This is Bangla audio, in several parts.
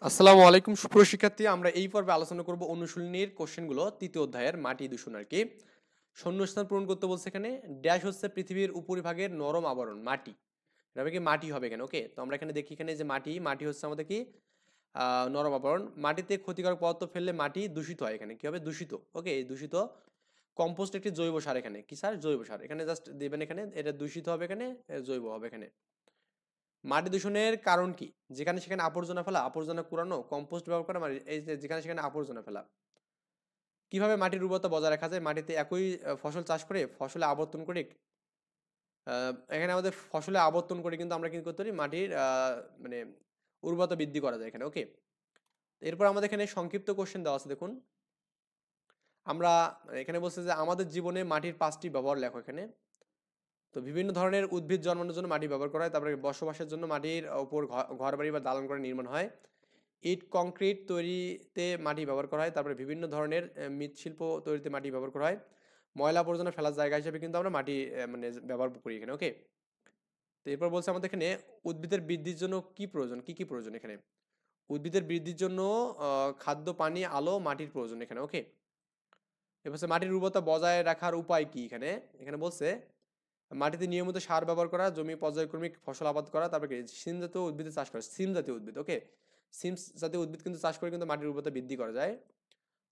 আসসালামু আলাইকুম সুপ্রিয় শিক্ষার্থী, আমরা এই পর্বে আলোচনা করব অনুশীলনীর কোশ্চেনগুলো তৃতীয় অধ্যায়ের মাটি দূষণ আর কি। শূন্যস্থান পূরণ করতে বলছে এখানে। ড্যাশ হচ্ছে পৃথিবীর উপরিভাগের নরম আবরণ মাটি। এটা কি মাটি হবে এখানে? ওকে, তো আমরা এখানে দেখি এখানে যে মাটি মাটি হচ্ছে আমাদের কি নরম আবরণ। মাটিতে ক্ষতিকারক পদার্থ ফেললে মাটি দূষিত হয়, এখানে কি হবে? দূষিত। ওকে, এই দূষিত কম্পোস্ট একটি জৈব সার, এখানে কি সার? জৈব সার। এখানে জাস্ট দেবেন, এখানে এটা দূষিত হবে, এখানে জৈব হবে এখানে। মাটি দূষণের কারণ কি? যেখানে সেখানে আবর্জনা ফেলা, আবর্জনা কুড়ানো, কম্পোস্ট ব্যবহার করা, মানে এই যে যেখানে সেখানে আবর্জনা ফেলা। কিভাবে মাটির উর্বরতা বজায় রাখা যায়? মাটিতে একই ফসল চাষ করে ফসলে আবর্তন করে এখানে আমাদের ফসলে আবর্তন করে কিন্তু আমরা কি করতে পারি? মাটির মানে উর্বরতা বৃদ্ধি করা যায় এখানে। ওকে, এরপর আমাদের এখানে সংক্ষিপ্ত কোশ্চেন দেওয়া আছে, দেখুন। আমরা এখানে বলছে যে আমাদের জীবনে মাটির 5টি ব্যবহার লেখো এখানে। তো বিভিন্ন ধরনের উদ্ভিদ জন্মানোর জন্য মাটি ব্যবহার করা হয়, তারপরে বসবাসের জন্য মাটির উপর ঘর বাড়ি বা দালান করে নির্মাণ হয়। ইট কংক্রিট তৈরিতে মাটি ব্যবহার করা হয়, তারপরে বিভিন্ন ধরনের মৃৎশিল্প তৈরিতে মাটি ব্যবহার করা হয়। ময়লা আবর্জনা ফেলার জায়গা হিসেবে কিন্তু আমরা মাটি মানে ব্যবহার করি এখানে। ওকে, তো এরপর বলছে আমাদের এখানে উদ্ভিদের বৃদ্ধির জন্য কি প্রয়োজন, কি কি প্রয়োজন এখানে? উদ্ভিদের বৃদ্ধির জন্য খাদ্য, পানি, আলো, মাটির প্রয়োজন এখানে। ওকে, এবার হচ্ছে মাটির উর্বরতা বজায় রাখার উপায় কি এখানে? এখানে বলছে মাটিতে নিয়মিত সার ব্যবহার করা, জমি পর্যায়ক্রমিক ফসল আবাদ করা, তারপরে কি সিম জাতীয় উদ্ভিদের চাষ করা, সিম জাতীয় উদ্ভিদ। ওকে, সিম জাতীয় উদ্ভিদ কিন্তু চাষ করে কিন্তু মাটির উর্বরতা বৃদ্ধি করা যায়।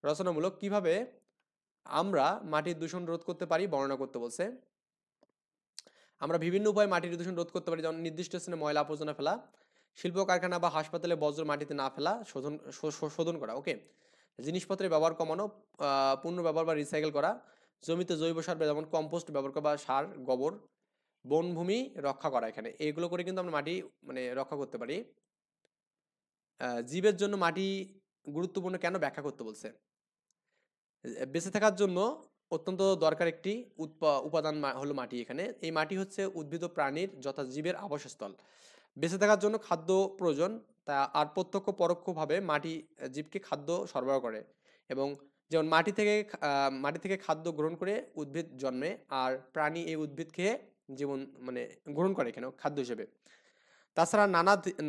রচনামূলক কিভাবে আমরা মাটির দূষণ রোধ করতে পারি বর্ণনা করতে বলছে। আমরা বিভিন্ন উপায়ে মাটির দূষণ রোধ করতে পারি, যেমন নির্দিষ্ট স্থানে ময়লা আবর্জনা ফেলা, শিল্প কারখানা বা হাসপাতালে বজ্র মাটিতে না ফেলা, শোধন করা। ওকে, জিনিসপত্রের ব্যবহার কমানো, পুনর্ব্যবহার বা রিসাইকেল করা, জমিতে জৈব সার যেমন কম্পোস্ট ব্যবহার করা বা সার, গোবর, বনভূমি রক্ষা করা, এখানে এগুলো করে কিন্তু আমরা মাটি মানে রক্ষা করতে পারি। জীবের জন্য মাটি গুরুত্বপূর্ণ কেন ব্যাখ্যা করতে বলছে। বেঁচে থাকার জন্য অত্যন্ত দরকার একটি উপাদান হলো মাটি। এখানে এই মাটি হচ্ছে উদ্ভিদ ও প্রাণীর যথা জীবের আবাসস্থল। বেঁচে থাকার জন্য খাদ্য প্রয়োজন, তা আর প্রত্যক্ষ পরোক্ষভাবে মাটি জীবকে খাদ্য সরবরাহ করে। এবং যেমন মাটি থেকে খাদ্য গ্রহণ করে উদ্ভিদ জন্মে, আর প্রাণী এই উদ্ভিদ খেয়ে জীবন মানে গ্রহণ করে এখানে খাদ্য হিসেবে। তাছাড়া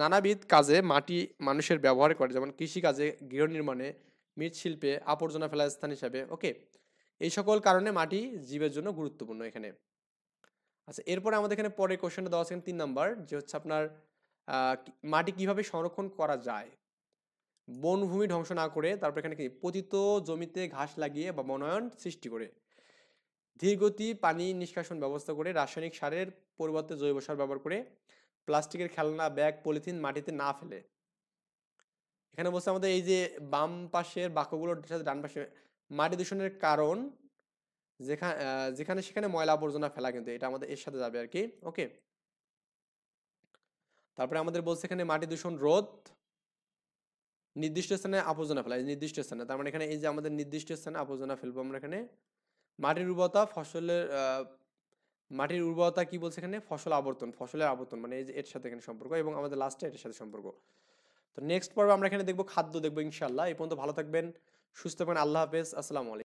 নানাবিধ কাজে মাটি মানুষের ব্যবহার করে, যেমন কৃষিকাজে, গৃহ নির্মাণে, মৃৎশিল্পে, আবর্জনা ফেলার স্থান হিসাবে। ওকে, এই সকল কারণে মাটি জীবের জন্য গুরুত্বপূর্ণ এখানে। আচ্ছা, এরপরে আমাদের এখানে পরের কোশ্চেনটা দেওয়া আছে 3 নাম্বার, যে হচ্ছে আপনার মাটি কিভাবে সংরক্ষণ করা যায়। বনভূমি ধ্বংস না করে, তারপর এখানে কি পতিত জমিতে ঘাস লাগিয়ে বা বনায়ন সৃষ্টি করে, ধীরগতি পানি নিষ্কাশন ব্যবস্থা করে, রাসায়নিক সারের পরিবর্তে জৈব সার ব্যবহার করে, প্লাস্টিকের খেলনা, ব্যাগ, পলিথিন মাটিতে না ফেলে। এখানে বলছে আমাদের এই যে বাম পাশের বাক্যগুলোর সাথে ডান পাশে মাটি দূষণের কারণ যেখানে সেখানে ময়লা আবর্জনা ফেলা, কিন্তু এটা আমাদের এর সাথে যাবে আর কি। ওকে, তারপরে আমাদের বলছে এখানে মাটি দূষণ রোধ, নির্দিষ্ট স্থানে আবর্জনা ফেলা, নির্দিষ্ট স্থানে, তার মানে এখানে এই যে আমাদের নির্দিষ্ট স্থানে আবর্জনা ফেলবো আমরা এখানে। মাটির উর্বরতা মাটির উর্বরতা কি বলছে এখানে? ফসলের আবর্তন, মানে এই যে এর সাথে এখানে সম্পর্ক, এবং আমাদের লাস্টে এর সাথে সম্পর্ক। তো নেক্সট পর্বে আমরা এখানে দেখবো খাদ্য, দেখবো ইনশাআল্লাহ। এই পর্যন্ত ভালো থাকবেন, সুস্থ থাকবেন। আল্লাহ হাফেজ, আসসালামু আলাইকুম।